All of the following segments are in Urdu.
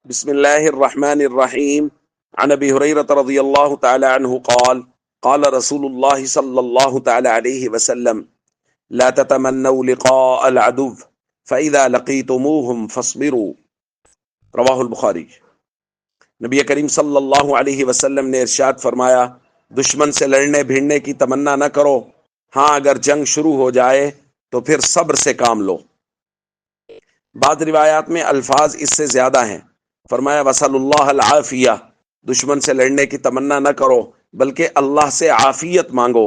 بسم الله الرحمن الرحيم. عن ابي هريره رضي الله تعالى عنه قال قال رسول الله صلى الله تعالى عليه وسلم: لا تتمنوا لقاء العدو فاذا لقيتموهم فاصبروا. رواہ البخاری. نبی کریم صلی اللہ علیہ وسلم نے ارشاد فرمایا، دشمن سے لڑنے بھیڑنے کی تمنا نہ کرو، ہاں اگر جنگ شروع ہو جائے تو پھر صبر سے کام لو. بعض روایات میں الفاظ اس سے زیادہ ہیں. فرمایا وصل اللہ العافیہ، دشمن سے لڑنے کی تمنا نہ کرو بلکہ اللہ سے عافیت مانگو.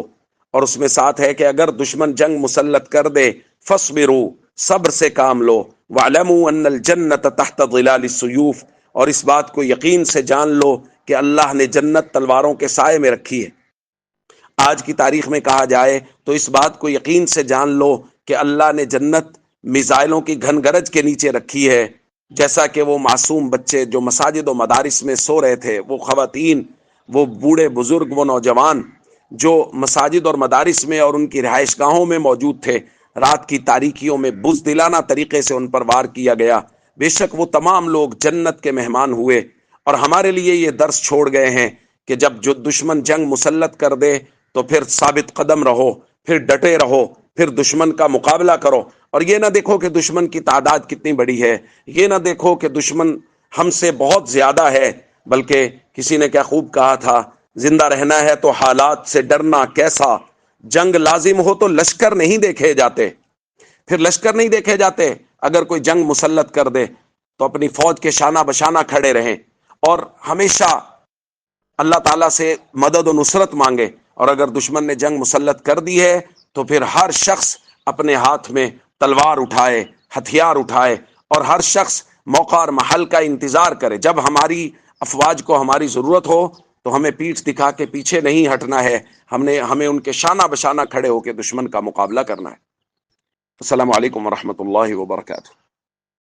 اور اس میں ساتھ ہے کہ اگر دشمن جنگ مسلط کر دے فصبروا، صبر سے کام لو. وَاعْلَمُوا أَنَّ الْجَنَّةَ تَحْتَ ظِلَالِ السُّيُوفِ، اور اس بات کو یقین سے جان لو کہ اللہ نے جنت تلواروں کے سائے میں رکھی ہے. آج کی تاریخ میں کہا جائے تو اس بات کو یقین سے جان لو کہ اللہ نے جنت میزائلوں کی گھن گرج کے نیچے رکھی ہے. جیسا کہ وہ معصوم بچے جو مساجد و مدارس میں سو رہے تھے، وہ خواتین، وہ بوڑھے بزرگ، وہ نوجوان جو مساجد اور مدارس میں اور ان کی رہائش گاہوں میں موجود تھے، رات کی تاریکیوں میں بزدلانہ طریقے سے ان پر وار کیا گیا. بے شک وہ تمام لوگ جنت کے مہمان ہوئے. اور ہمارے لیے یہ درس چھوڑ گئے ہیں کہ جب جو دشمن جنگ مسلط کر دے تو پھر ثابت قدم رہو، پھر ڈٹے رہو، پھر دشمن کا مقابلہ کرو. اور یہ نہ دیکھو کہ دشمن کی تعداد کتنی بڑی ہے، یہ نہ دیکھو کہ دشمن ہم سے بہت زیادہ ہے، بلکہ کسی نے کیا خوب کہا تھا، زندہ رہنا ہے تو حالات سے ڈرنا کیسا، جنگ لازم ہو تو لشکر نہیں دیکھے جاتے. پھر لشکر نہیں دیکھے جاتے. اگر کوئی جنگ مسلط کر دے تو اپنی فوج کے شانہ بشانہ کھڑے رہیں اور ہمیشہ اللہ تعالیٰ سے مدد و نصرت مانگے. اور اگر دشمن نے جنگ مسلط کر دی ہے تو پھر ہر شخص اپنے ہاتھ میں تلوار اٹھائے، ہتھیار اٹھائے، اور ہر شخص موقع اور محل کا انتظار کرے. جب ہماری افواج کو ہماری ضرورت ہو تو ہمیں پیٹھ دکھا کے پیچھے نہیں ہٹنا ہے، ہمیں ان کے شانہ بشانہ کھڑے ہو کے دشمن کا مقابلہ کرنا ہے. السلام علیکم ورحمۃ اللہ وبرکاتہ.